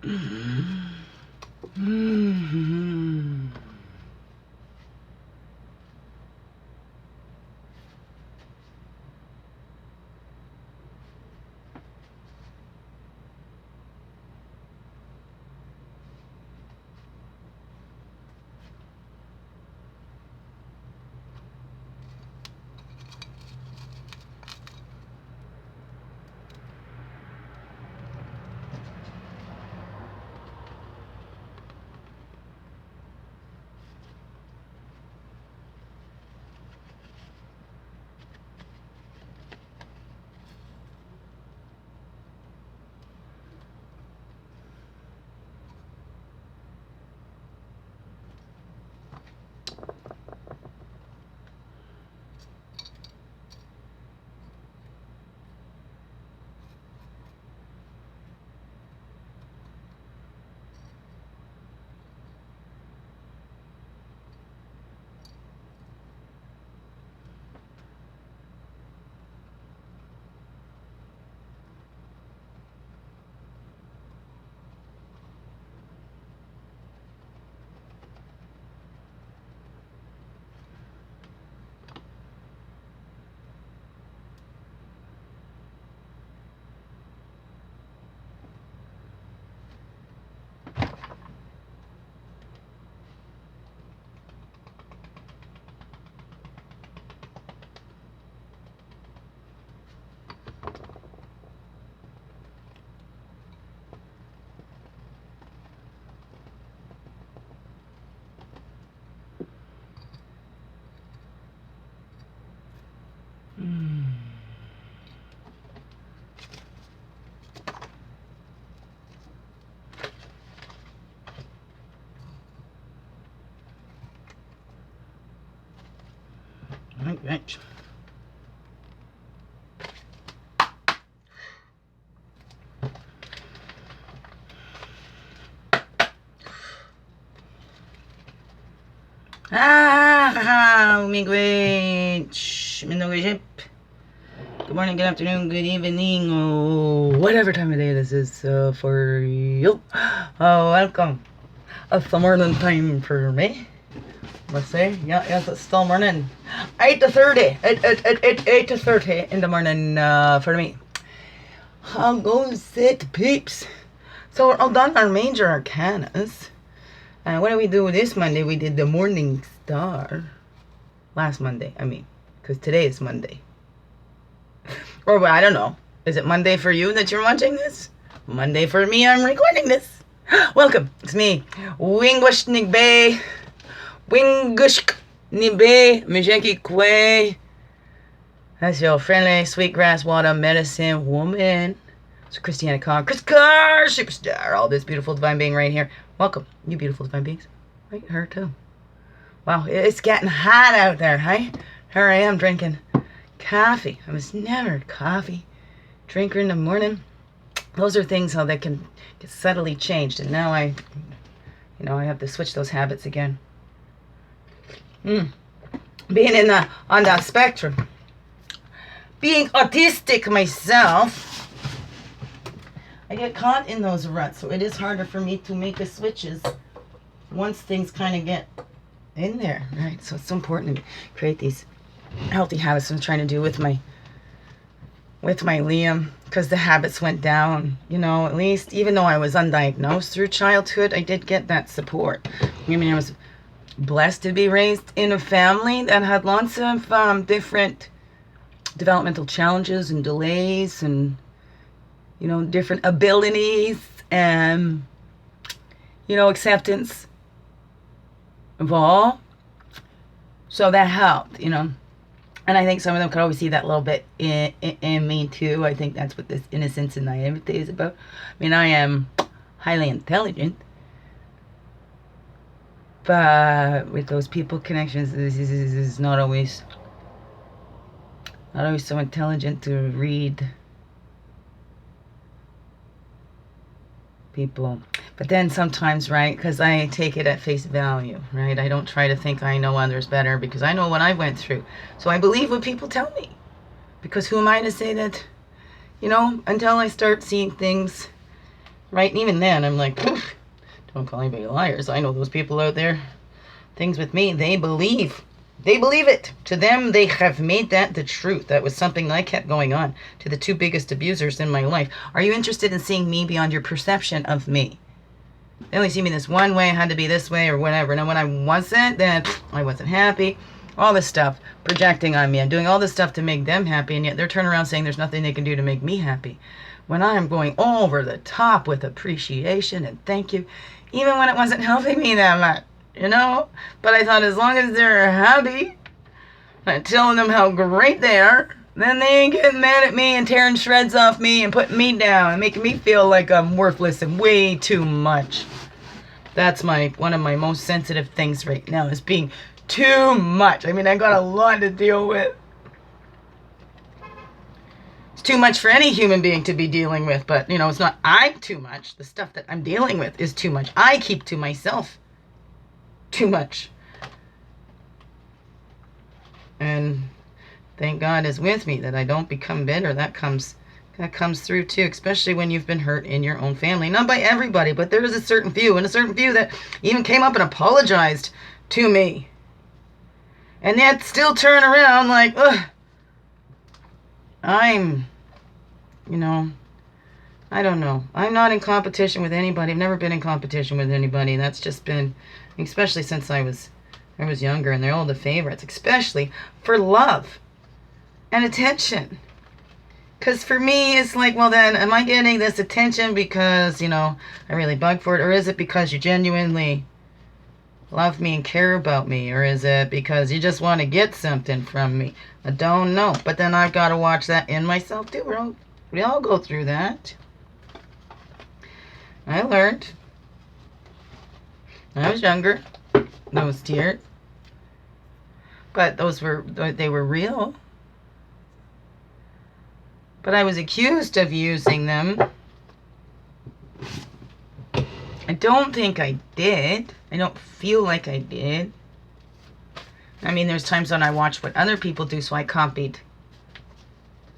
Right. Miigwech. Good morning, good afternoon, good evening, or whatever time of day this is for you. Welcome. It's the morning time for me. Let's say, yes, it's still morning. 8:30. 8:30 in the morning for me. How goes it, peeps? So we're all done our major arcanas. What did we do this Monday? We did the Morning Star. Last Monday, I mean, because today is Monday. Or well, I don't know. Is it Monday for you that you're watching this? Monday for me, I'm recording this. Welcome. It's me, Wingwish Nigbe. Wingushk Nibe Mijeki Kwe. That's your friendly sweetgrass water medicine woman. It's Christiana Carr. Chris Carr, superstar. All this beautiful divine being right here. Welcome, you beautiful divine beings. Right, her too. Wow, it's getting hot out there, hey? Here I am drinking coffee. I was never a coffee drinker in the morning. Those are things how they can get subtly changed. And now I have to switch those habits again. Being on the spectrum. Being autistic myself, I get caught in those ruts, so it is harder for me to make the switches once things kind of get in there, right? So it's so important to create these healthy habits I'm trying to do with my Liam, because the habits went down, at least, even though I was undiagnosed through childhood, I did get that support. I mean, I was blessed to be raised in a family that had lots of different developmental challenges and delays and different abilities and acceptance of all. So that helped, and I think some of them could always see that little bit in me too. I think that's what this innocence and naivety is about. I mean, I am highly intelligent, but with those people connections, this is not always so intelligent to read people. But then sometimes, right, because I take it at face value, right? I don't try to think I know others better because I know what I went through. So I believe what people tell me. Because who am I to say that, until I start seeing things right? And even then, I'm like, poof, don't call anybody liars. I know those people out there. Things with me, they believe. They believe it. To them, they have made that the truth. That was something that I kept going on to the two biggest abusers in my life. Are you interested in seeing me beyond your perception of me? They only see me this one way, I had to be this way or whatever. Now, when I wasn't, then I wasn't happy. All this stuff projecting on me. I'm doing all this stuff to make them happy, and yet they're turning around saying there's nothing they can do to make me happy. When I am going over the top with appreciation and thank you, even when it wasn't helping me that much, you know? But I thought as long as they're happy, I'm telling them how great they are, then they ain't getting mad at me and tearing shreds off me and putting me down and making me feel like I'm worthless and way too much. That's one of my most sensitive things right now, is being too much. I mean, I got a lot to deal with. It's too much for any human being to be dealing with, but, you know, it's not I'm too much. The stuff that I'm dealing with is too much. I keep to myself too much. And thank God is with me that I don't become bitter. That comes through too, especially when you've been hurt in your own family. Not by everybody, but there is a certain few, and a certain few that even came up and apologized to me. And yet still turn around like, ugh. I don't know. I'm not in competition with anybody. I've never been in competition with anybody. That's just been, especially since I was younger, and they're all the favorites, especially for love and attention. Because for me, it's like, well then, am I getting this attention because, you know, I really bug for it? Or is it because you genuinely love me and care about me? Or is it because you just want to get something from me? I don't know. But then I've got to watch that in myself too. We all go through that. I learned when I was younger, those tears. But they were real. But I was accused of using them. I don't think I did. I don't feel like I did. I mean, there's times when I watch what other people do, so I copied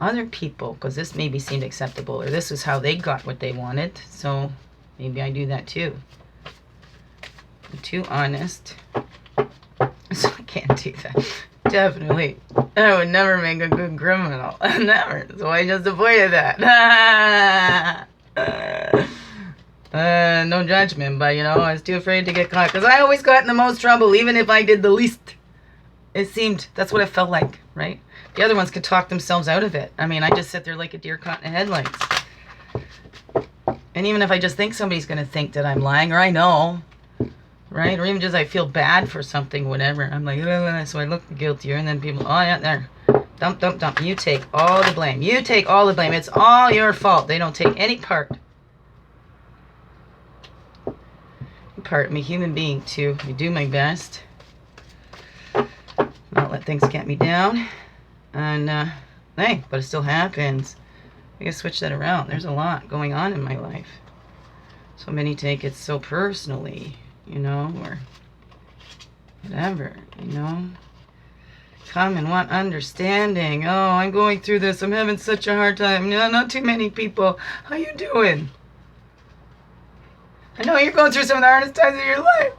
other people, because this maybe seemed acceptable, or this is how they got what they wanted, so maybe I do that too. I'm too honest, so I can't do that. Definitely. I would never make a good criminal. Never. So I just avoided that. No judgment, but, you know, I was too afraid to get caught, because I always got in the most trouble, even if I did the least. It seemed, that's what it felt like, right? The other ones could talk themselves out of it. I mean, I just sit there like a deer caught in the headlights. And even if I just think somebody's going to think that I'm lying, or I know, right? Or even just I feel bad for something, whatever. I'm like, so I look guiltier, and then people, oh yeah, there. Dump, dump, dump. You take all the blame. You take all the blame. It's all your fault. They don't take any part. I'm a human being too. I do my best. Not let things get me down. And, hey, but it still happens. I gotta switch that around. There's a lot going on in my life. So many take it so personally, you know, or whatever, you know. Come and want understanding. Oh, I'm going through this. I'm having such a hard time. No, not too many people. How you doing? I know you're going through some of the hardest times of your life.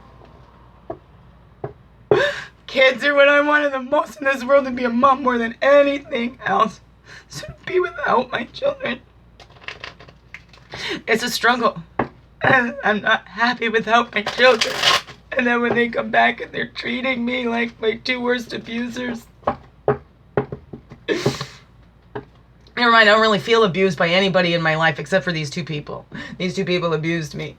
Kids are what I wanted the most in this world, to be a mom more than anything else. So to be without my children, it's a struggle. And I'm not happy without my children. And then when they come back and they're treating me like my two worst abusers. Never mind, I don't really feel abused by anybody in my life except for these two people. These two people abused me,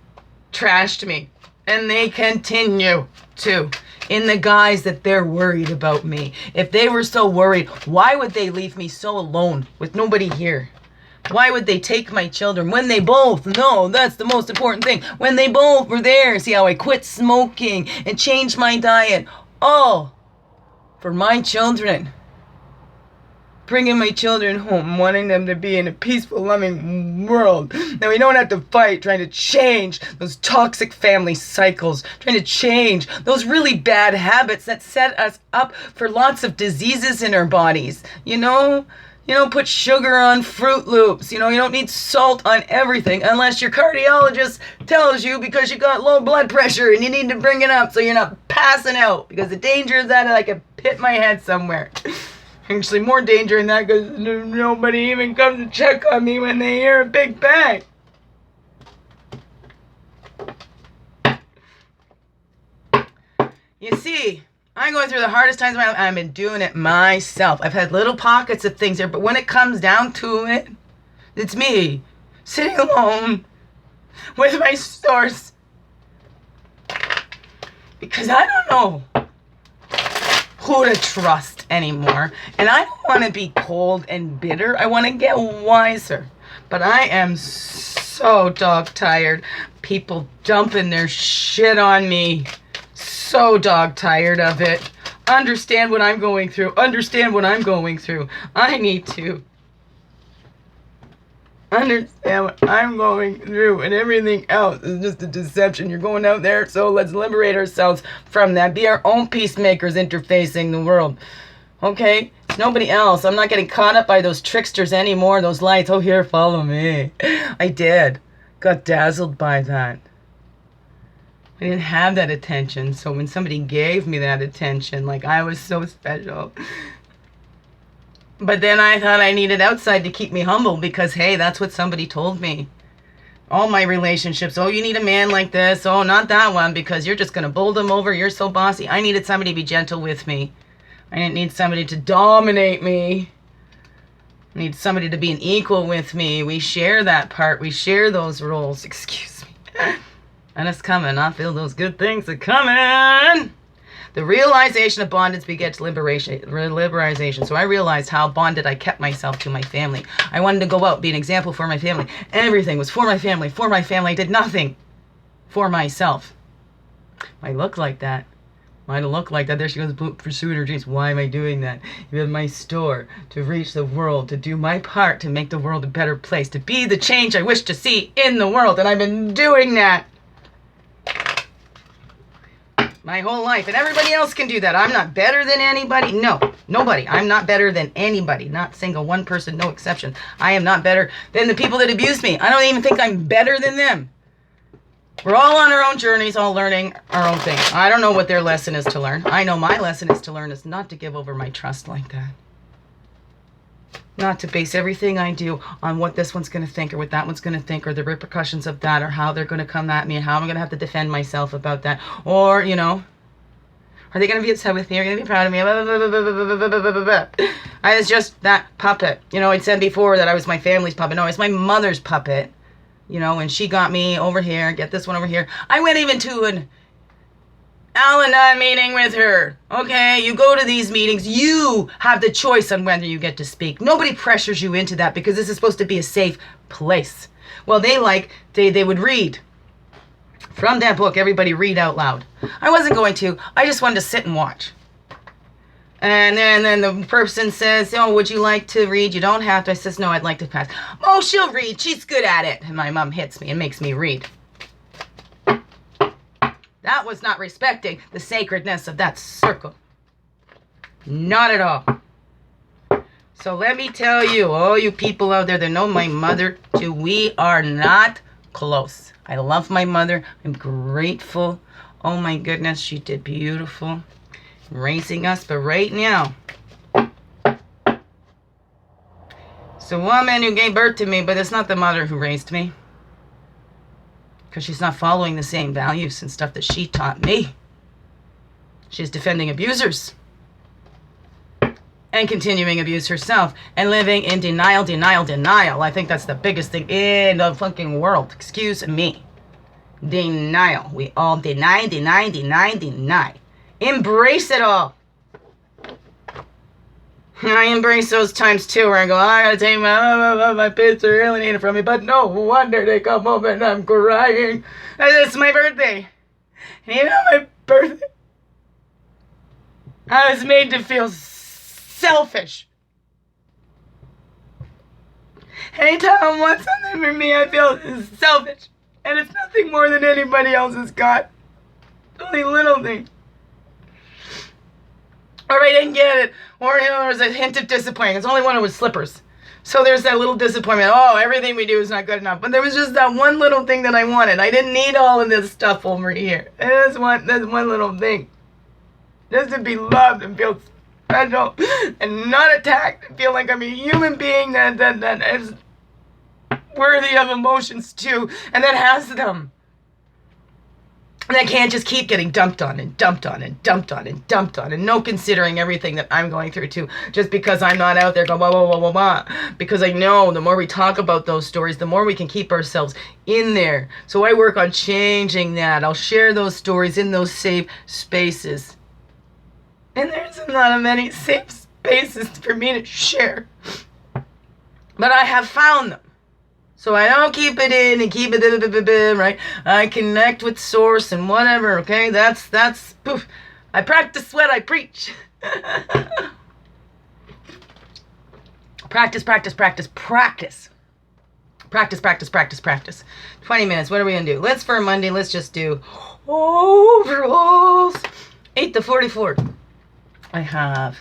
trashed me, and they continue to, in the guise that they're worried about me. If they were so worried, why would they leave me so alone with nobody here? Why would they take my children when they both know that's the most important thing? When they both were there. See how I quit smoking and changed my diet. All for my children. Bringing my children home, wanting them to be in a peaceful, loving world. Now we don't have to fight trying to change those toxic family cycles, trying to change those really bad habits that set us up for lots of diseases in our bodies. You know, You don't put sugar on Fruit Loops. You don't need salt on everything unless your cardiologist tells you because you got low blood pressure and you need to bring it up so you're not passing out. Because the danger is that I could hit my head somewhere. Actually, more danger in that because nobody even comes to check on me when they hear a big bang. You see, I'm going through the hardest times of my life. I've been doing it myself. I've had little pockets of things here, but when it comes down to it, it's me sitting alone with my source. Because I don't know who to trust anymore. And I don't want to be cold and bitter. I want to get wiser. But I am so dog tired. People dumping their shit on me. So dog tired of it. Understand what I'm going through. Understand what I'm going through. I need to understand what I'm going through, and everything else is just a deception. You're going out there, so let's liberate ourselves from that. Be our own peacemakers interfacing the world. Okay? It's nobody else. I'm not getting caught up by those tricksters anymore, those lights. Oh, here, follow me. I did. Got dazzled by that. I didn't have that attention, so when somebody gave me that attention, like I was so special. But then I thought I needed outside to keep me humble because, hey, that's what somebody told me. All my relationships, oh, you need a man like this. Oh, not that one because you're just going to bowl them over. You're so bossy. I needed somebody to be gentle with me. I didn't need somebody to dominate me. I need somebody to be an equal with me. We share that part. We share those roles. Excuse me. And it's coming. I feel those good things are coming. The realization of bondage begets liberation. So I realized how bonded I kept myself to my family. I wanted to go out, be an example for my family. Everything was for my family, for my family. I did nothing for myself. Might look like that. Might look like that. There she goes, pursuing her dreams. Why am I doing that? You have my store to reach the world, to do my part, to make the world a better place, to be the change I wish to see in the world. And I've been doing that my whole life. And everybody else can do that. I'm not better than anybody. No, nobody. I'm not better than anybody. Not single one person, no exception. I am not better than the people that abuse me. I don't even think I'm better than them. We're all on our own journeys, all learning our own thing. I don't know what their lesson is to learn. I know my lesson is to learn is not to give over my trust like that. Not to base everything I do on what this one's going to think or what that one's going to think or the repercussions of that or how they're going to come at me and how I'm going to have to defend myself about that. Or, are they going to be upset with me? Are they going to be proud of me? I was just that puppet. I'd said before that I was my family's puppet. No, it's my mother's puppet. When she got me over here, get this one over here. I went even to an Al-Anon meeting with her. Okay, you go to these meetings. You have the choice on whether you get to speak. Nobody pressures you into that because this is supposed to be a safe place. Well, they would read from that book. Everybody read out loud. I wasn't going to. I just wanted to sit and watch. And then the person says, oh, would you like to read? You don't have to. I says, no, I'd like to pass. Oh, she'll read. She's good at it. And my mom hits me and makes me read. That was not respecting the sacredness of that circle. Not at all. So let me tell you, all you people out there that know my mother too, we are not close. I love my mother. I'm grateful. Oh my goodness, she did beautiful raising us. But right now, it's a woman who gave birth to me, but it's not the mother who raised me. Because she's not following the same values and stuff that she taught me. She's defending abusers. And continuing abuse herself. And living in denial. I think that's the biggest thing in the fucking world. Excuse me. Denial. We all deny. Embrace it all. I embrace those times too where I go, I gotta take my kids are alienated from me, but no wonder they come home and I'm crying. And it's my birthday. And even on my birthday, I was made to feel selfish. Anytime I want something for me, I feel selfish. And it's nothing more than anybody else has got. Only little things. or I didn't get it, or there's a hint of disappointment. It's only when it was slippers. So there's that little disappointment. Oh, everything we do is not good enough. But there was just that one little thing that I wanted. I didn't need all of this stuff over here. There's one little thing. Just to be loved and feel special and not attacked and feel like I'm a human being that is worthy of emotions too, and that has them. And I can't just keep getting dumped on and dumped on and dumped on and dumped on, and no considering everything that I'm going through too, just because I'm not out there going blah, blah, blah, blah, blah. Because I know the more we talk about those stories, the more we can keep ourselves in there. So I work on changing that. I'll share those stories in those safe spaces. And there's not many safe spaces for me to share. But I have found them. So I don't keep it in and keep it, right? I connect with source and whatever, okay? That's, poof. I practice what I preach. Practice. Practice. 20 minutes, what are we going to do? For Monday, let's just do overalls. 8 to 44. I have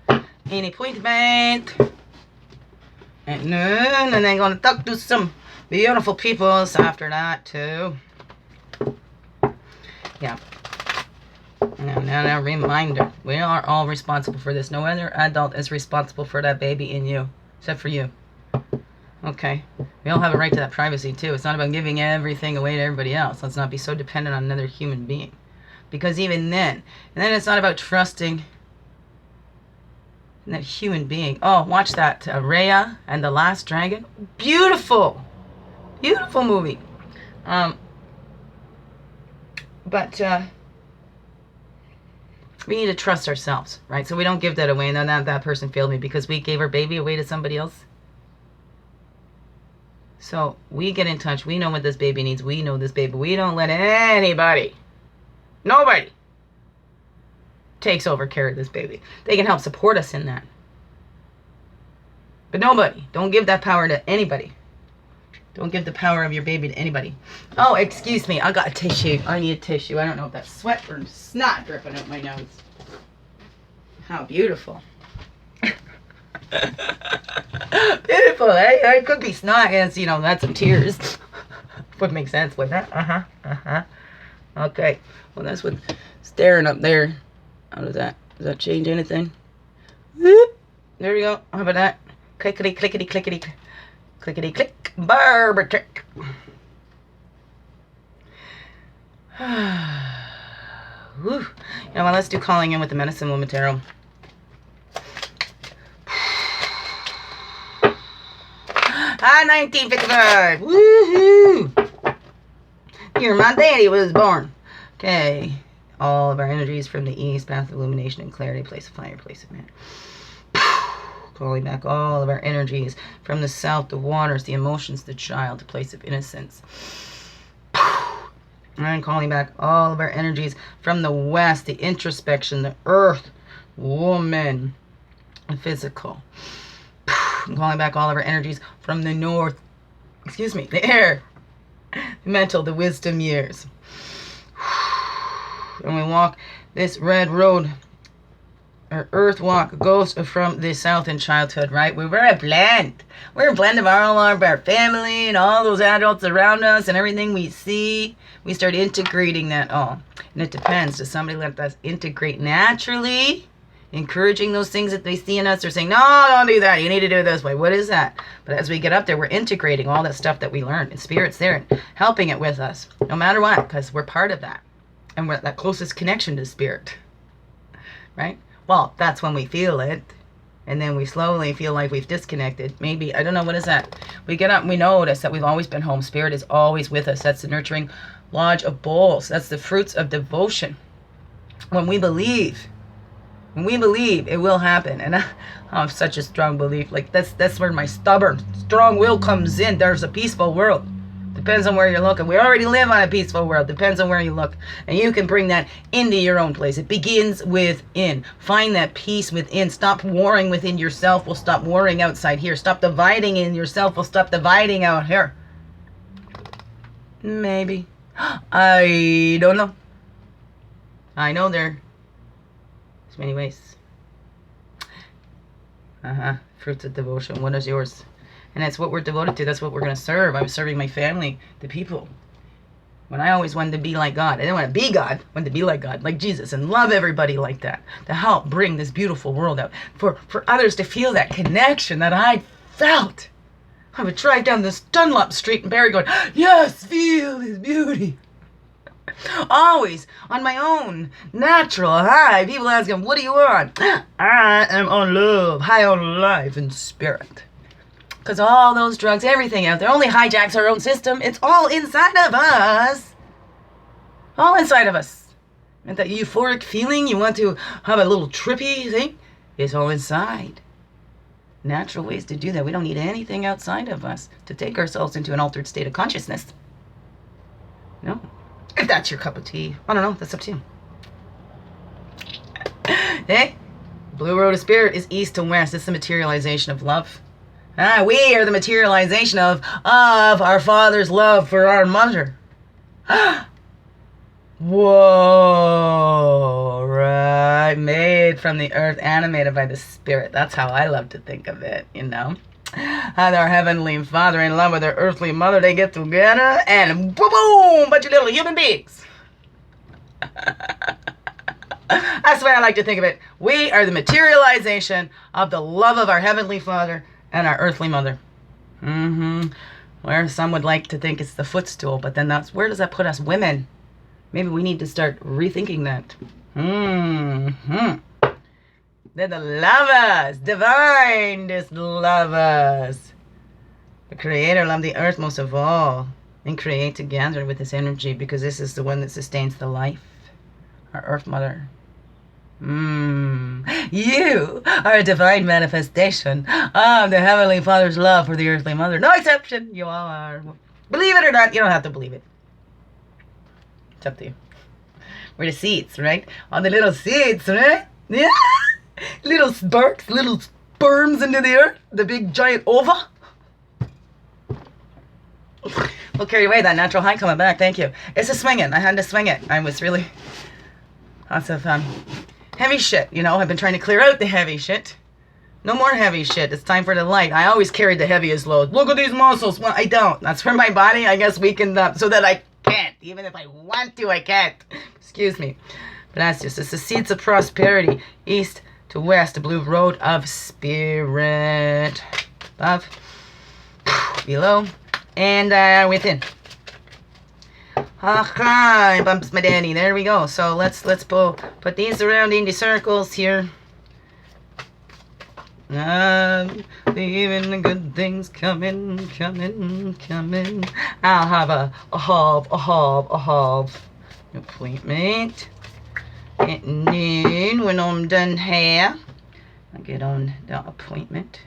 an appointment at noon, and I'm going to talk to some beautiful people after that too. Yeah. Now, reminder, we are all responsible for this. No other adult is responsible for that baby in you, except for you. Okay? We all have a right to that privacy too. It's not about giving everything away to everybody else. Let's not be so dependent on another human being. Because even then, and then it's not about trusting that human being. Oh, watch that. Raya and the Last Dragon. Beautiful movie. But we need to trust ourselves, right? So we don't give that away, and then that person failed me because we gave our baby away to somebody else. So we get in touch. We know what this baby needs. We know this baby. We don't let nobody takes over care of this baby. They can help support us in that. But nobody. Don't give that power to anybody. Don't give the power of your baby to anybody. Oh, excuse me. I got a tissue. I need a tissue. I don't know if that's sweat or snot dripping out my nose. How beautiful. Beautiful. I could be snot and, that's some tears. Would make sense, wouldn't it? Okay. Well, that's what staring up there. How does that change anything? Whoop. There we go. How about that? Clickety, clickety, clickety, clickety, click. Barber trick. Whew. Let's do calling in with the medicine woman tarot. 1955. Woohoo! Year my daddy was born. Okay. All of our energies from the east, path of illumination and clarity, place of fire, place of man. Calling back all of our energies from the south, the waters, the emotions, the child, the place of innocence. And calling back all of our energies from the west, the introspection, the earth, woman, the physical. Calling back all of our energies from the north, the air, the mental, the wisdom years. And we walk this red road, our earth walk goes from the south in childhood, right? We're a blend. We're a blend of all of our family and all those adults around us and everything we see. We start integrating that all. And it depends. Does somebody let us integrate naturally? Encouraging those things that they see in us, or saying, no, don't do that. You need to do it this way. What is that? But as we get up there, we're integrating all that stuff that we learned. And Spirit's there and helping it with us. No matter what, because we're part of that. And we're that closest connection to Spirit. Right? Well, that's when we feel it. And then we slowly feel like we've disconnected. Maybe, I don't know, what is that? We get up and we notice that we've always been home. Spirit is always with us. That's the nurturing lodge of bowls. That's the fruits of devotion. When we believe, it will happen. And I have such a strong belief. Like, that's where my stubborn, strong will comes in. There's a peaceful world. Depends on where you're looking. We already live on a peaceful world. Depends on where you look. And you can bring that into your own place. It begins within. Find that peace within. Stop warring within yourself. We'll stop warring outside here. Stop dividing in yourself. We'll stop dividing out here. Maybe. I don't know. I know there's There's many ways. Fruits of devotion. What is yours? And that's what we're devoted to. That's what we're going to serve. I'm serving my family, the people. When I always wanted to be like God. I didn't want to be God. I wanted to be like God, like Jesus, and love everybody like that. To help bring this beautiful world out. For others to feel that connection that I felt. I would drive down this Dunlop Street in Barrie going, yes, feel his beauty. Always on my own natural high. People ask him, what do you want? I am on love, high on life and spirit. Because all those drugs, everything out there, only hijacks our own system. It's all inside of us. All inside of us. And that euphoric feeling, you want to have a little trippy thing, it's all inside. Natural ways to do that. We don't need anything outside of us to take ourselves into an altered state of consciousness. No. If that's your cup of tea. I don't know. That's up to you. Hey, Blue Road of Spirit is east to west. It's the materialization of love. We are the materialization of our Father's love for our mother. Whoa, right. Made from the earth, animated by the Spirit. That's how I love to think of it, you know. And our Heavenly Father in love with their earthly mother, they get together and boom, boom, bunch of little human beings. That's the way I like to think of it. We are the materialization of the love of our Heavenly Father and our earthly mother. Where some would like to think it's the footstool, but then where does that put us women? Maybe we need to start rethinking that. They're the lovers, divine, just lovers. The Creator loved the earth most of all and create together with this energy because this is the one that sustains the life. Our Earth Mother. You are a divine manifestation of the Heavenly Father's love for the earthly mother. No exception. You all are. Believe it or not, you don't have to believe it. It's up to you. We're the seeds, right? On the little seeds, right? Yeah. Little sparks, little sperms into the earth. The big giant ova. We'll carry away that natural high coming back. Thank you. It's a swinging. I had to swing it. I was really lots of heavy shit. You know, I've been trying to clear out the heavy shit. No more heavy shit. It's time for the light. I always carried the heaviest load. Look at these muscles. Well, I don't. That's where my body, I guess, weakened up so that I can't. Even if I want to, I can't. Excuse me. But that's just, it's the seeds of prosperity. East to west, the Blue Road of Spirit. Above, below, and within. Okay, bumps my daddy. There we go. So let's put these around in the circles here. Even the good things coming. I'll have a appointment. And then when I'm done here, I'll get on the appointment.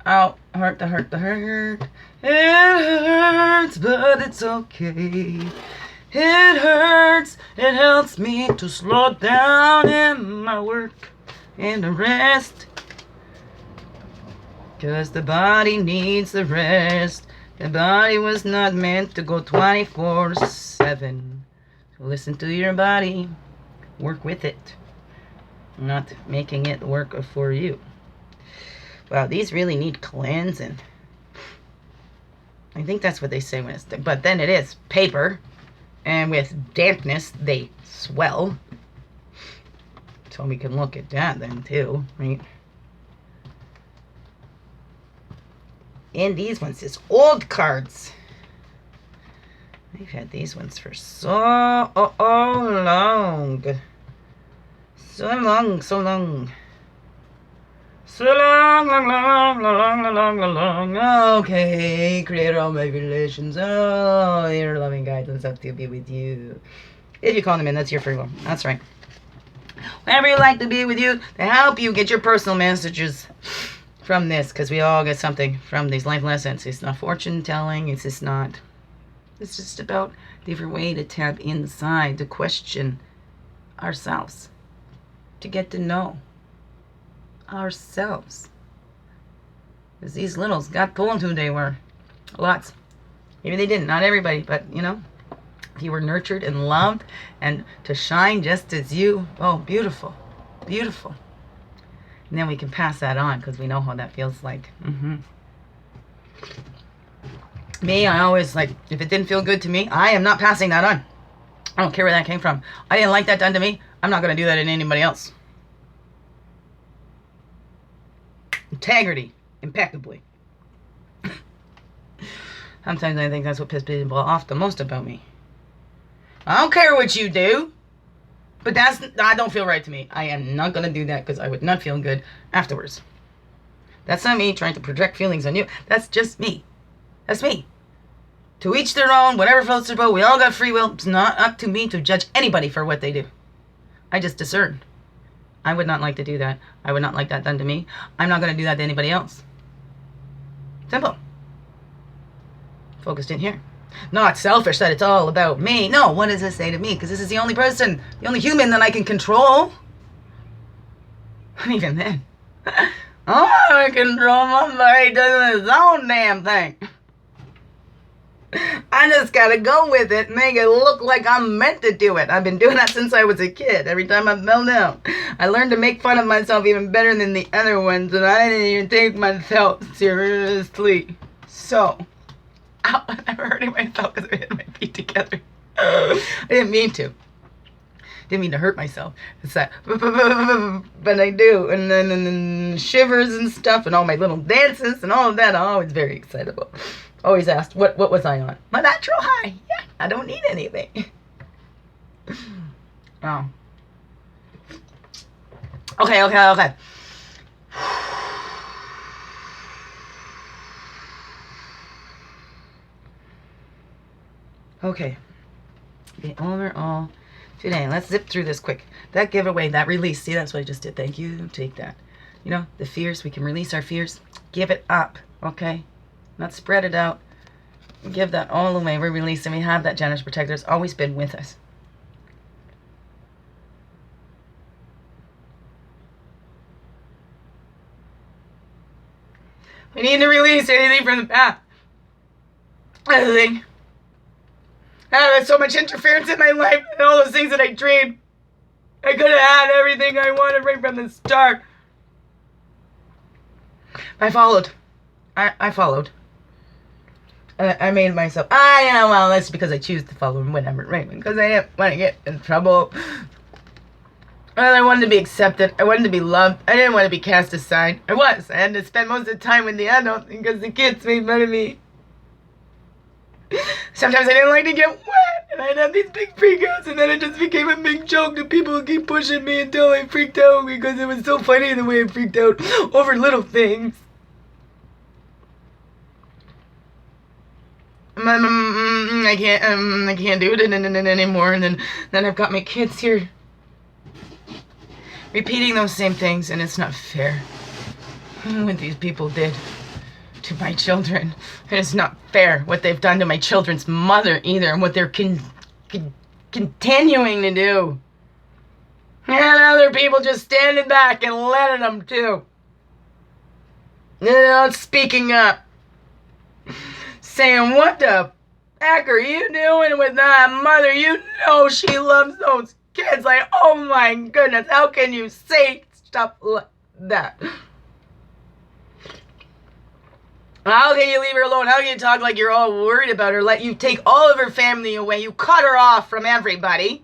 Oh, hurt. It hurts, but it's okay. It hurts. It helps me to slow down in my work and the rest. 'Cause the body needs the rest. The body was not meant to go 24/7. So listen to your body. Work with it. Not making it work for you. Wow, these really need cleansing. I think that's what they say when it's... But then it is paper. And with dampness, they swell. So we can look at that then too, right? And these ones is old cards. I've had these ones for so long. So long. Okay, Creator, all my relations. Oh, your loving guidance up to be with you. If you call them in, that's your free will. That's right. Whenever you like to be with you, to help you get your personal messages from this, because we all get something from these life lessons. It's not fortune telling. It's just not. It's just about a different way to tap inside, to question ourselves, to get to know ourselves. Because these littles got told who they were. Lots. Maybe they didn't. Not everybody. But, you know, if you were nurtured and loved and to shine just as you. Oh, beautiful. Beautiful. And then we can pass that on because we know how that feels like. Me, I always like, if it didn't feel good to me, I am not passing that on. I don't care where that came from. I didn't like that done to me. I'm not going to do that in anybody else. Integrity. Impeccably. Sometimes I think that's what pisses people off the most about me. I don't care what you do. But that don't feel right to me. I am not going to do that because I would not feel good afterwards. That's not me trying to project feelings on you. That's just me. That's me. To each their own, whatever floats their boat. We all got free will. It's not up to me to judge anybody for what they do. I just discern. I would not like to do that. I would not like that done to me. I'm not going to do that to anybody else. Simple. Focused in here. Not selfish that it's all about me. No, what does this say to me? Because this is the only person, the only human that I can control. And even then, I control my body doing its own damn thing. I just gotta go with it, make it look like I'm meant to do it. I've been doing that since I was a kid. Every time I fell down, I learned to make fun of myself even better than the other ones, and I didn't even take myself seriously. So, ow, I never hurting myself because I hit my feet together. I didn't mean to. Didn't mean to hurt myself. It's that, but I do. And then shivers and stuff, and all my little dances and all of that. I'm always very excitable. Always asked, what was I on? My natural high. Yeah, I don't need anything. Oh. Okay. Okay. The overall today. Let's zip through this quick. That giveaway, that release. See, that's what I just did. Thank you. Take that. You know, the fears. We can release our fears. Give it up. Okay? Not spread it out. Give that all away. We're releasing. We have that generous protector. It's always been with us. We need to release anything from the past. Anything. There's so much interference in my life and all those things that I dreamed. I could have had everything I wanted right from the start. I followed. I followed. I made myself. Yeah, well, that's because I choose to follow whatever, right? Because I didn't want to get in trouble. Well, I wanted to be accepted. I wanted to be loved. I didn't want to be cast aside. I had to spend most of the time with the adults because the kids made fun of me. Sometimes I didn't like to get wet, and I'd have these big freakouts, and then it just became a big joke that people would keep pushing me until I freaked out because it was so funny the way I freaked out over little things. I can't do it anymore, and then I've got my kids here repeating those same things, and it's not fair what these people did to my children. It is not fair what they've done to my children's mother either, and what they're continuing to do. And other people just standing back and letting them too. You know, speaking up. Saying, what the heck are you doing with that mother? You know she loves those kids. Like, oh my goodness, how can you say stuff like that? How can you leave her alone? How can you talk like you're all worried about her? Let you take all of her family away. You cut her off from everybody.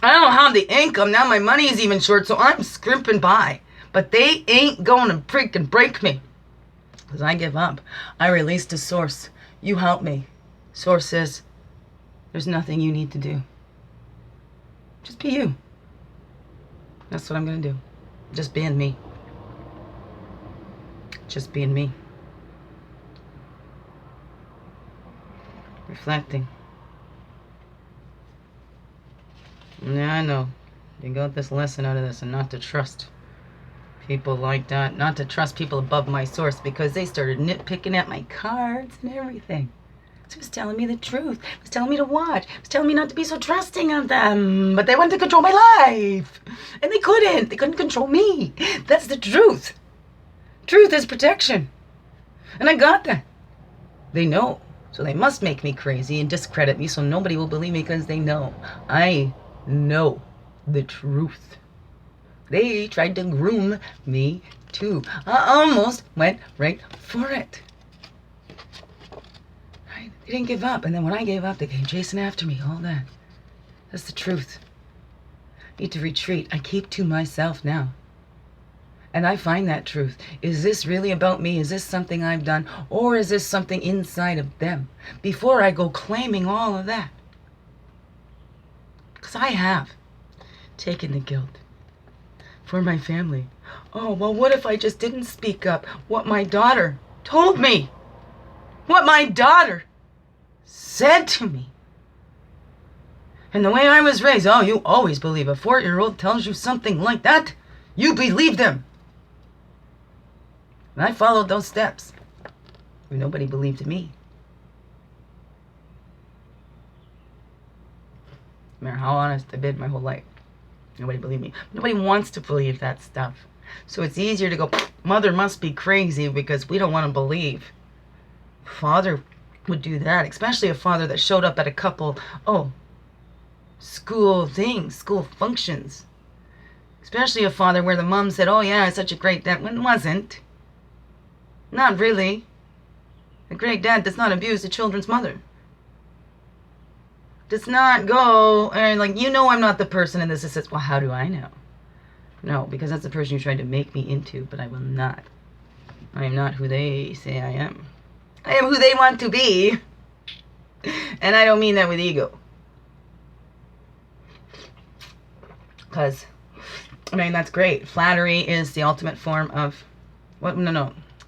I don't have the income. Now my money is even short, so I'm scrimping by. But they ain't going to freaking break me. Because I give up. I release to Source. You help me. Source says, there's nothing you need to do. Just be you. That's what I'm going to do. Just being me. Just being me. Reflecting. Yeah, I know. You got this lesson out of this, and not to trust people like that. Not to trust people above my source, because they started nitpicking at my cards and everything. So it was telling me the truth. It was telling me to watch. It was telling me not to be so trusting of them. But they wanted to control my life. And they couldn't. They couldn't control me. That's the truth. Truth is protection. And I got that. They know. So they must make me crazy and discredit me so nobody will believe me because they know. I know the truth. They tried to groom me too. I almost went right for it. Right? They didn't give up. And then when I gave up, they came chasing after me. All that. That's the truth. I need to retreat. I keep to myself now. And I find that truth. Is this really about me? Is this something I've done? Or is this something inside of them? Before I go claiming all of that. Because I have taken the guilt for my family. Oh, well, what if I just didn't speak up? What my daughter told me. What my daughter said to me. And the way I was raised, oh, you always believe a 4-year-old tells you something like that. You believe them. And I followed those steps. Nobody believed me. No matter how honest I've been my whole life. Nobody believed me. Nobody wants to believe that stuff. So it's easier to go, mother must be crazy because we don't want to believe. Father would do that. Especially a father that showed up at a couple, school things, school functions. Especially a father where the mom said, oh yeah, it's such a great dad. When it wasn't. Not really. A great dad does not abuse the children's mother. Does not go and I'm not the person in this. It says, well, how do I know? No, because that's the person you tried to make me into, but I will not. I am not who they say I am. I am who they want to be. And I don't mean that with ego. Because, that's great. Flattery is the ultimate form of...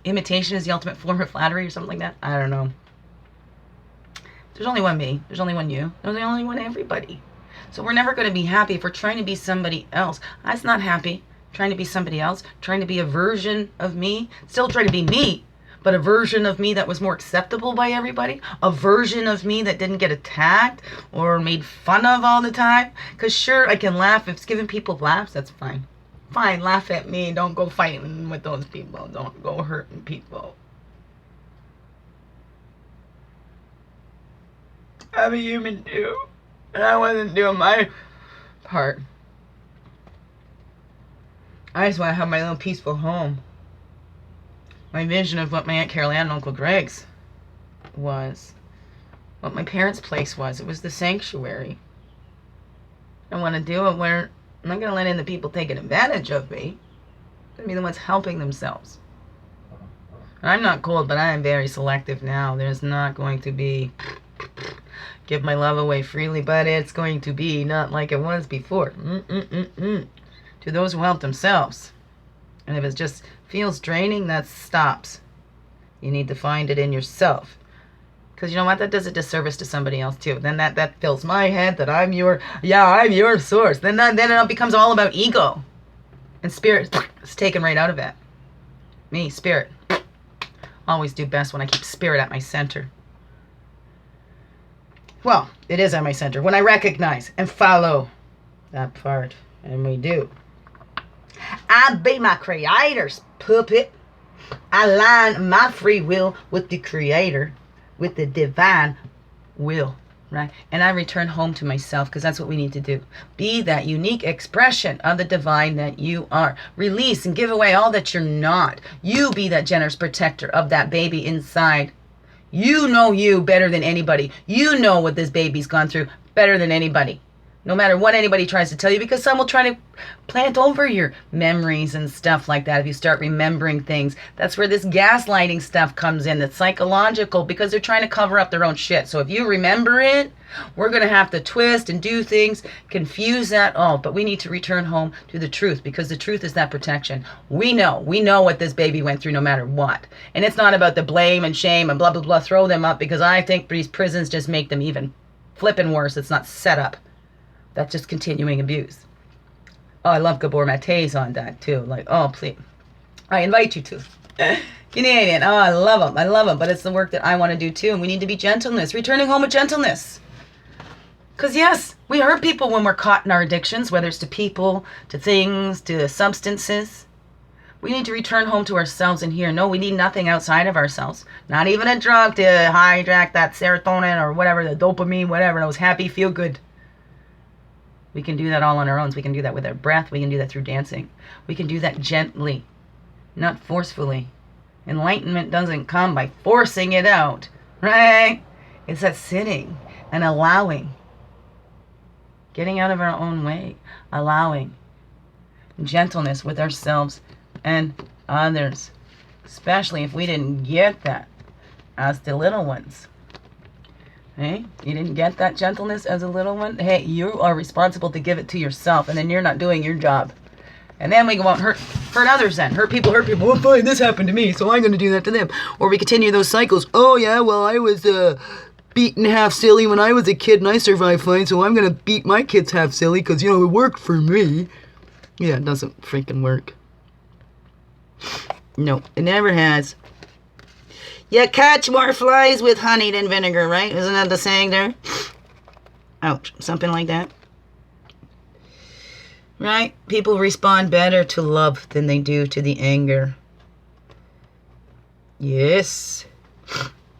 Imitation is the ultimate form of flattery or something like that. I don't know. There's only one me. There's only one you. There's only one everybody. So we're never going to be happy if we're trying to be somebody else. I was not happy trying to be somebody else, trying to be a version of me. Still trying to be me, but a version of me that was more acceptable by everybody. A version of me that didn't get attacked or made fun of all the time. Because sure, I can laugh. If it's giving people laughs, that's fine. Fine, laugh at me. Don't go fighting with those people. Don't go hurting people. I'm a human too. And I wasn't doing my part. I just want to have my little peaceful home. My vision of what my Aunt Carol Ann and Uncle Greg's was. What my parents' place was. It was the sanctuary. I want to do it where I'm not going to let in the people taking advantage of me. I'm going to be the ones helping themselves. I'm not cold, but I am very selective now. There's not going to be... give my love away freely, but it's going to be not like it was before. To those who help themselves. And if it just feels draining, that stops. You need to find it in yourself. Because you know what? That does a disservice to somebody else too. Then that fills my head that I'm your source. Then it becomes all about ego. And spirit is taken right out of it. Me, spirit. Always do best when I keep spirit at my center. Well, it is at my center. When I recognize and follow that part. And we do. I be my creator's puppet. I align my free will with the creator. With the divine will. Right? And I return home to myself because that's what we need to do. Be that unique expression of the divine that you are. Release and give away all that you're not. You be that generous protector of that baby inside. You know you better than anybody. You know what this baby's gone through better than anybody. No matter what anybody tries to tell you, because some will try to plant over your memories and stuff like that if you start remembering things. That's where this gaslighting stuff comes in. That's psychological because they're trying to cover up their own shit. So if you remember it, we're going to have to twist and do things, confuse that all. But we need to return home to the truth because the truth is that protection. We know what this baby went through no matter what. And it's not about the blame and shame and blah, blah, blah. Throw them up because I think these prisons just make them even flipping worse. It's not set up. That's just continuing abuse. Oh, I love Gabor Mate's on that too. Like, oh, please. I invite you to. Canadian. Oh, I love him. I love him. But it's the work that I want to do too. And we need to be gentleness. Returning home with gentleness. Because yes, we hurt people when we're caught in our addictions, whether it's to people, to things, to substances. We need to return home to ourselves in here. No, we need nothing outside of ourselves. Not even a drug to hijack that serotonin or whatever, the dopamine, whatever, those happy, feel good. We can do that all on our own. We can do that with our breath. We can do that through dancing. We can do that gently, not forcefully. Enlightenment doesn't come by forcing it out, right? It's that sitting and allowing. Getting out of our own way. Allowing. Gentleness with ourselves and others. Especially if we didn't get that as the little ones. Hey, you didn't get that gentleness as a little one? Hey, you are responsible to give it to yourself, and then you're not doing your job. And then we go out and hurt others then. Hurt people. Oh, fine, this happened to me, so I'm going to do that to them. Or we continue those cycles. Oh, yeah, well, I was beaten half silly when I was a kid, and I survived fine, so I'm going to beat my kids half silly because, you know, it worked for me. Yeah, it doesn't freaking work. No, it never has. You catch more flies with honey than vinegar, right? Isn't that the saying there? Ouch, something like that. Right? People respond better to love than they do to the anger. Yes.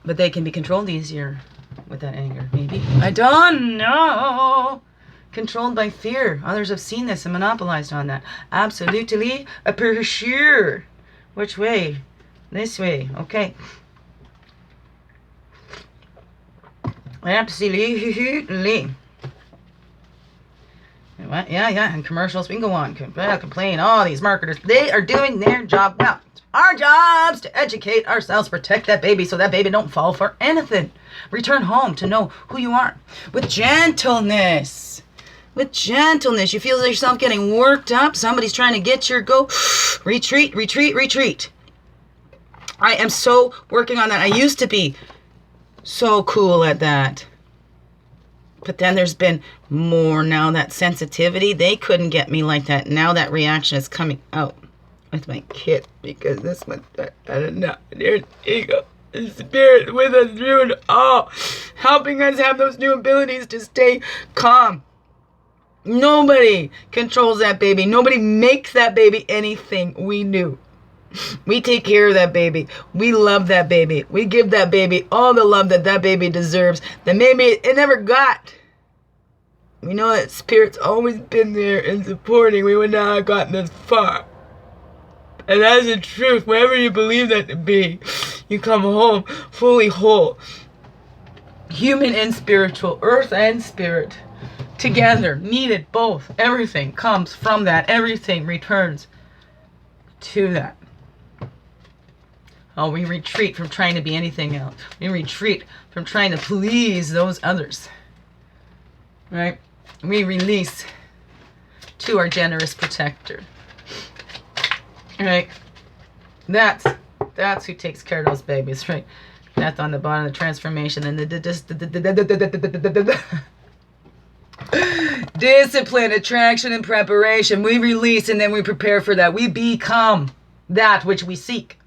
But they can be controlled easier with that anger, maybe. I don't know. Controlled by fear. Others have seen this and monopolized on that. Absolutely. For sure. Which way? This way. Okay. Absolutely. What? Yeah. And commercials, we can go on. Complain. All these marketers, they are doing their job well. Our job's to educate ourselves, protect that baby so that baby don't fall for anything. Return home to know who you are. With gentleness. With gentleness. You feel yourself getting worked up. Somebody's trying to get your go. Retreat. I am so working on that. I used to be so cool at that. But then there's been more now, that sensitivity. They couldn't get me like that. Now that reaction is coming out with my kid. Because this one, I don't know. There's ego. The spirit with us through it all. Helping us have those new abilities to stay calm. Nobody controls that baby. Nobody makes that baby anything we do. We take care of that baby. We love that baby. We give that baby all the love that that baby deserves. That maybe it never got. We know that Spirit's always been there and supporting. We would not have gotten this far. And that's the truth. Wherever you believe that to be, you come home fully whole. Human and spiritual. Earth and spirit. Together. Needed both. Everything comes from that. Everything returns to that. Oh, we retreat from trying to be anything else. We retreat from trying to please those others. Right? We release to our generous protector. Right? That's who takes care of those babies, right? That's on the bottom of the transformation. And discipline, attraction, and preparation. We release and then we prepare for that. We become that which we seek.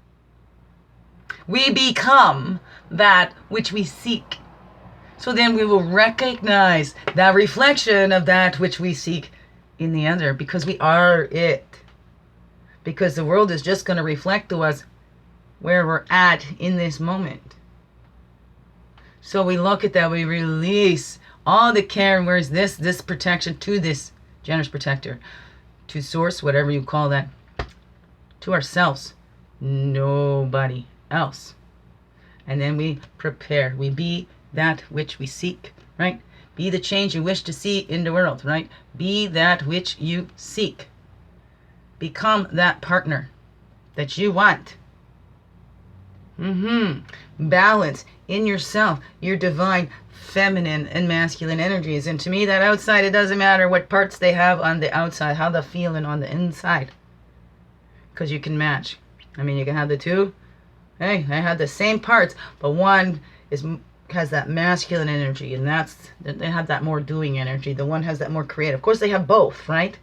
We become that which we seek. So then we will recognize that reflection of that which we seek in the other, because we are it. Because the world is just going to reflect to us where we're at in this moment. So we look at that, we release all the care, and where's this protection to this generous protector, to source, whatever you call that, to ourselves. Nobody else. And then we prepare. We be that which we seek, right? Be the change you wish to see in the world, right? Be that which you seek. Become that partner that you want. Balance in yourself, your divine feminine and masculine energies. And to me, that outside, it doesn't matter what parts they have on the outside, how they're feeling on the inside. Because you can match. I mean, you can have the two. Hey, I had the same parts, but one has that masculine energy, and they have that more doing energy. The one has that more creative. Of course, they have both, right?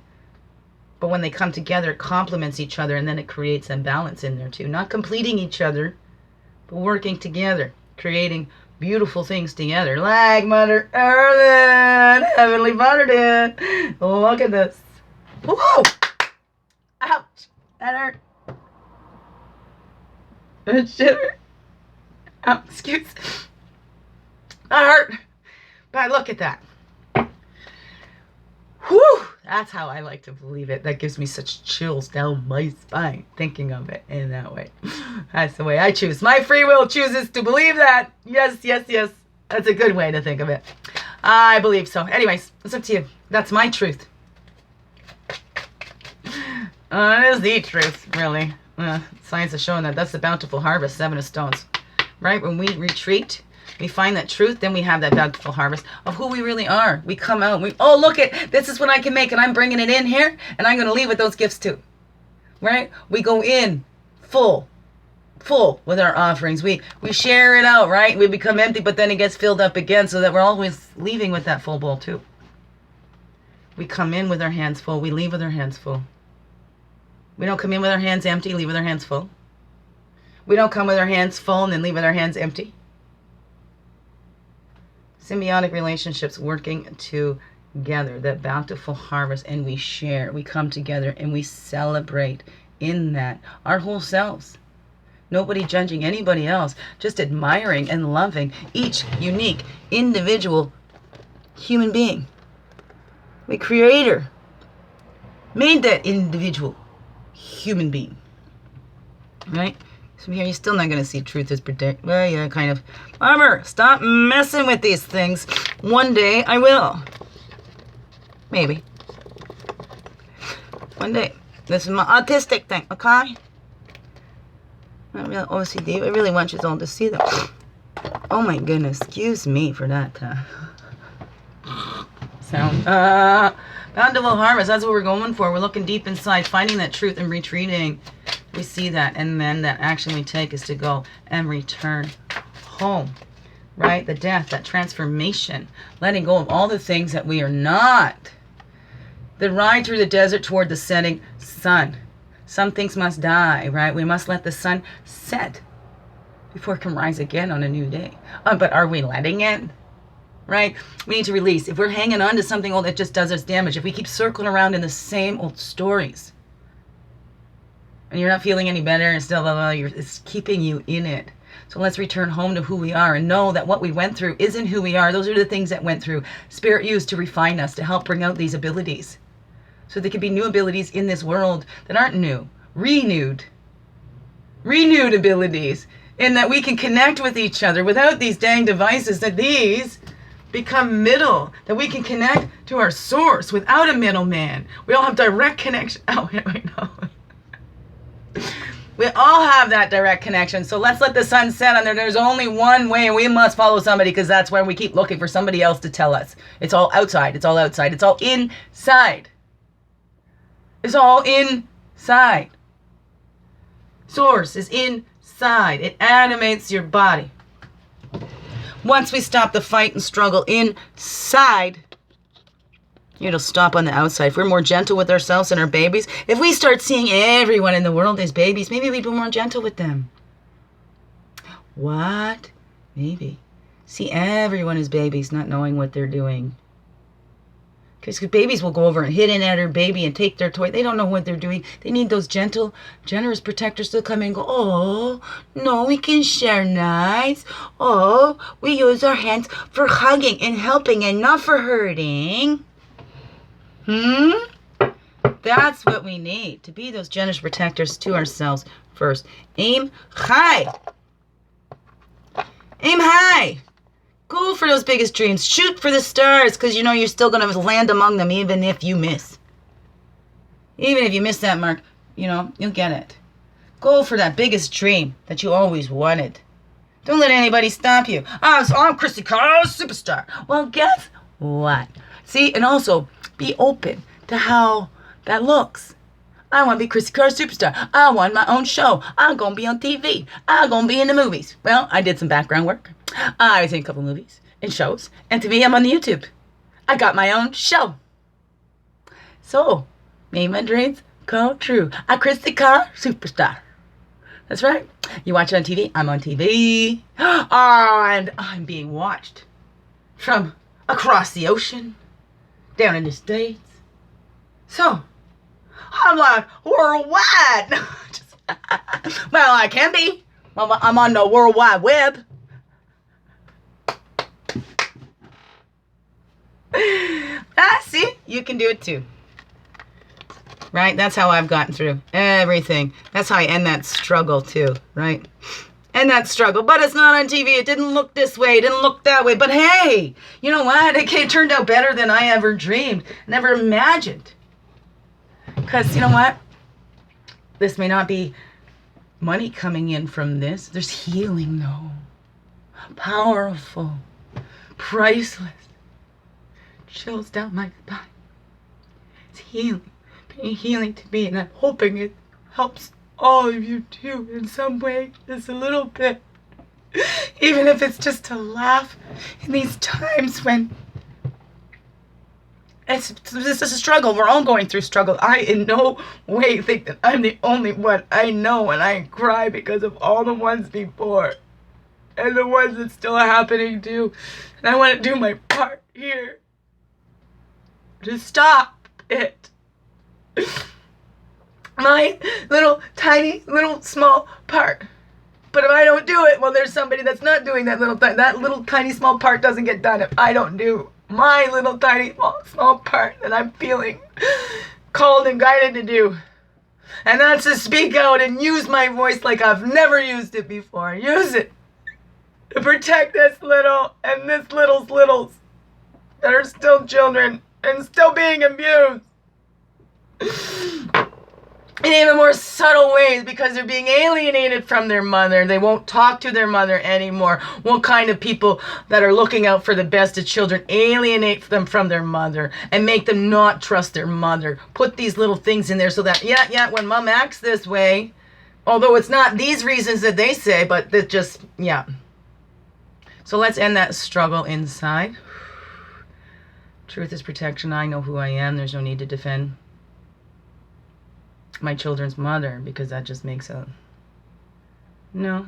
But when they come together, it complements each other, and then it creates a balance in there too. Not completing each other, but working together, creating beautiful things together. Like Mother Earth, Heavenly Mother did. Look at this. Whoa! Ouch! That hurt. Shiver. Oh, excuse that hurt. But look at that. Whew! That's how I like to believe it. That gives me such chills down my spine thinking of it in that way. That's the way I choose. My free will chooses to believe that. Yes, yes, yes. That's a good way to think of it. I believe so. Anyways, it's up to you. That's my truth. It is the truth, really. Science has shown that. That's the bountiful harvest, 7 of stones. Right? When we retreat, we find that truth, then we have that bountiful harvest of who we really are. We come out, oh, look it, this is what I can make, and I'm bringing it in here, and I'm going to leave with those gifts too. Right? We go in full with our offerings. We share it out, right? We become empty, but then it gets filled up again, so that we're always leaving with that full bowl too. We come in with our hands full. We leave with our hands full. We don't come in with our hands empty, leave with our hands full. We don't come with our hands full and then leave with our hands empty. Symbiotic relationships working together, that bountiful harvest, and we share. We come together and we celebrate in that our whole selves. Nobody judging anybody else, just admiring and loving each unique individual human being. The Creator made that individual human being. Right? So here you're still not going to see truth as predict. Well, yeah, kind of. Bummer. Stop messing with these things. One day I will. Maybe. One day. This is my autistic thing, okay? Not really OCD. I really want you all to see them. Oh my goodness. Excuse me for that sound. Bountiful harvest. That's what we're going for. We're looking deep inside, finding that truth and retreating. We see that, and then that action we take is to go and return home, right? The death, that transformation, letting go of all the things that we are not. The ride through the desert toward the setting sun. Some things must die, right? We must let the sun set before it can rise again on a new day. But are we letting it? Right? We need to release. If we're hanging on to something old, it just does us damage. If we keep circling around in the same old stories, and you're not feeling any better, and still, it's keeping you in it. So let's return home to who we are and know that what we went through isn't who we are. Those are the things that went through. Spirit used to refine us, to help bring out these abilities. So there could be new abilities in this world that aren't new. Renewed abilities. In that we can connect with each other without these dang devices, that these become middle, that we can connect to our source without a middleman. We all have direct connection. Oh, wait, no. We all have that direct connection. So let's let the sun set on there. There's only one way, and we must follow somebody, because that's where we keep looking for somebody else to tell us. It's all outside. It's all outside. It's all inside. It's all inside. Source is inside. It animates your body. Once we stop the fight and struggle inside, it'll stop on the outside. If we're more gentle with ourselves and our babies, if we start seeing everyone in the world as babies, maybe we'd be more gentle with them. What? Maybe. See everyone as babies, not knowing what they're doing. Because babies will go over and hit in at her baby and take their toy. They don't know what they're doing. They need those gentle, generous protectors to come in and go, oh, no, we can share nice. Oh, we use our hands for hugging and helping and not for hurting. That's what we need, to be those generous protectors to ourselves first. Aim high. Aim high. Go for those biggest dreams. Shoot for the stars, because you know you're still going to land among them even if you miss. Even if you miss that mark, you know, you'll get it. Go for that biggest dream that you always wanted. Don't let anybody stop you. So I'm Christy Carr, superstar. Well, guess what? See, and also be open to how that looks. I want to be Christy Carr, superstar. I want my own show. I'm going to be on TV. I'm going to be in the movies. Well, I did some background work. I was in a couple movies and shows. And to me, I'm on the YouTube. I got my own show. So, made my dreams come true. I'm Christy Carr, superstar. That's right. You watch it on TV, I'm on TV. And I'm being watched from across the ocean, down in the States. So, I'm like worldwide. Well, I can be. Well, I'm on the World Wide Web. See? You can do it too. Right? That's how I've gotten through everything. That's how I end that struggle too, right? End that struggle. But it's not on TV. It didn't look this way. It didn't look that way. But hey, you know what? It turned out better than I ever dreamed, never imagined. Because you know what? This may not be money coming in from this. There's healing though. Powerful. Priceless. Chills down my spine. It's healing. Being healing to me, and I'm hoping it helps all of you too in some way, just a little bit. Even if it's just to laugh in these times when this is a struggle. We're all going through struggle. I in no way think that I'm the only one. I know, and I cry because of all the ones before and the ones that's still happening too. And I want to do my part here to stop it. My little tiny little small part. But if I don't do it, well, there's somebody that's not doing that little tiny small part doesn't get done if I don't do my little tiny small part that I'm feeling called and guided to do. And that's to speak out and use my voice like I've never used it before. Use it to protect this little and this littles that are still children and still being abused. In even more subtle ways, because they're being alienated from their mother. They won't talk to their mother anymore. What kind of people that are looking out for the best of children alienate them from their mother and make them not trust their mother? Put these little things in there so that, when mom acts this way, although it's not these reasons that they say, but that just, So let's end that struggle inside. Truth is protection. I know who I am. There's no need to defend my children's mother, because that just makes a... No.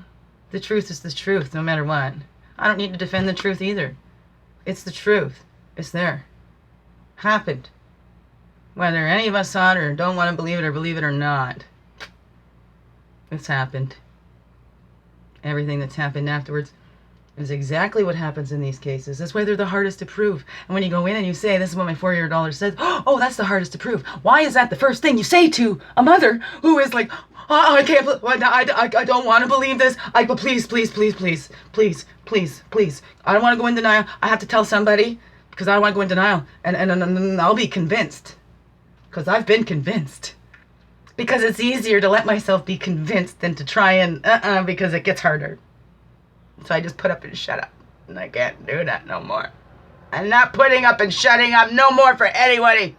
The truth is the truth, no matter what. I don't need to defend the truth either. It's the truth. It's there. Happened. Whether any of us saw it or don't want to believe it or not. It's happened. Everything that's happened afterwards is exactly what happens in these cases. That's why they're the hardest to prove. And when you go in and you say, this is what my 4-year daughter says, oh, that's the hardest to prove. Why is that the first thing you say to a mother who is like, I can't, I don't want to believe this. But please. I don't want to go in denial. I have to tell somebody because I don't want to go in denial. And I'll be convinced. Because I've been convinced. Because it's easier to let myself be convinced than to try and, because it gets harder. So I just put up and shut up. And I can't do that no more. I'm not putting up and shutting up no more for anybody.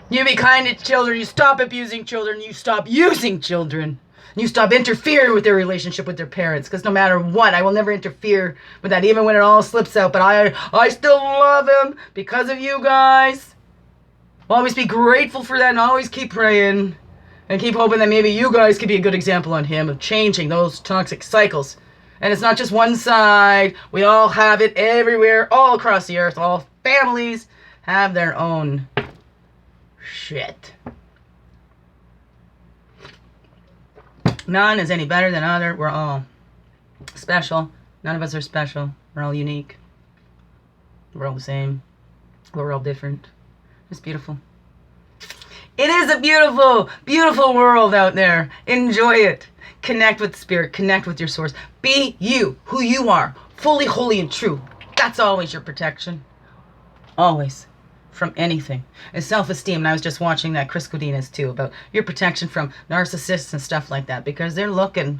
You be kind to children. You stop abusing children. You stop using children. You stop interfering with their relationship with their parents. Because no matter what, I will never interfere with that, even when it all slips out. But I still love him because of you guys. I'll always be grateful for that and always keep praying. And keep hoping that maybe you guys could be a good example on him of changing those toxic cycles. And it's not just one side. We all have it everywhere, all across the earth. All families have their own shit. None is any better than other. We're all special. None of us are special. We're all unique. We're all the same. We're all different. It's beautiful. It is a beautiful, beautiful world out there. Enjoy it. Connect with spirit. Connect with your source. Be you, who you are. Fully, holy, and true. That's always your protection. Always. From anything. And self-esteem. And I was just watching that Chris Godinez too about your protection from narcissists and stuff like that. Because they're looking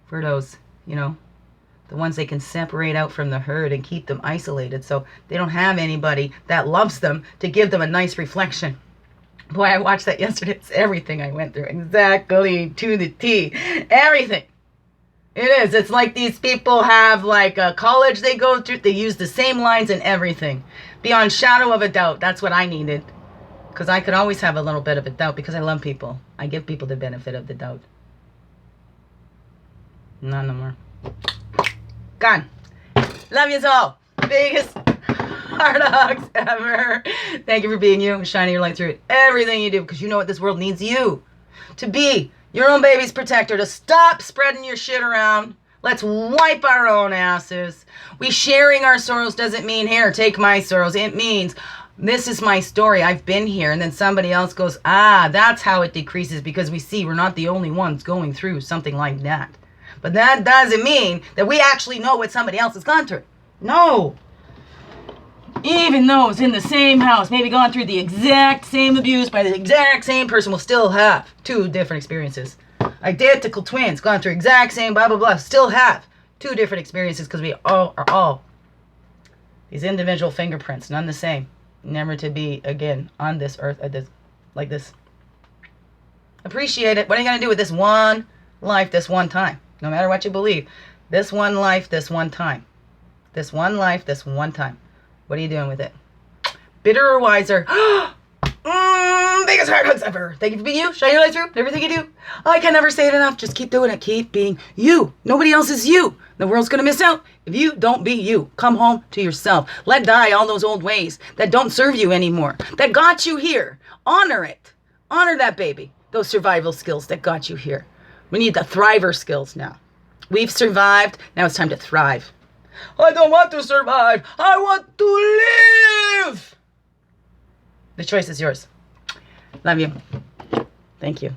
for those, the ones they can separate out from the herd and keep them isolated. So they don't have anybody that loves them to give them a nice reflection. Boy, I watched that yesterday. It's everything I went through. Exactly to the T. Everything. It is. It's like these people have like a college they go through. They use the same lines and everything. Beyond shadow of a doubt. That's what I needed. Because I could always have a little bit of a doubt because I love people. I give people the benefit of the doubt. Not no more. Gone. Love you all. Biggest heart hugs ever. Thank you for being you and shining your light through it. Everything you do, because you know what this world needs you to be. your own baby's protector, to stop spreading your shit around. Let's wipe our own asses. We sharing our sorrows doesn't mean, here, take my sorrows. It means, this is my story. I've been here. And then somebody else goes, that's how it decreases, because we see we're not the only ones going through something like that. But that doesn't mean that we actually know what somebody else has gone through. No. Even those in the same house, maybe gone through the exact same abuse by the exact same person, will still have two different experiences. Identical twins, gone through exact same blah, blah, blah, still have two different experiences, because we all are all these individual fingerprints, none the same. Never to be again on this earth like this. Appreciate it. What are you going to do with this one life, this one time? No matter what you believe. This one life, this one time. This one life, this one time. What are you doing with it? Bitter or wiser? Biggest heart hugs ever. Thank you for being you. Shine your light through everything you do. I can never say it enough. Just keep doing it. Keep being you. Nobody else is you. The world's going to miss out if you don't be you. Come home to yourself. Let die all those old ways that don't serve you anymore, that got you here. Honor it. Honor that baby. Those survival skills that got you here. We need the thriver skills now. We've survived. Now it's time to thrive. I don't want to survive. I want to live. The choice is yours. Love you. Thank you.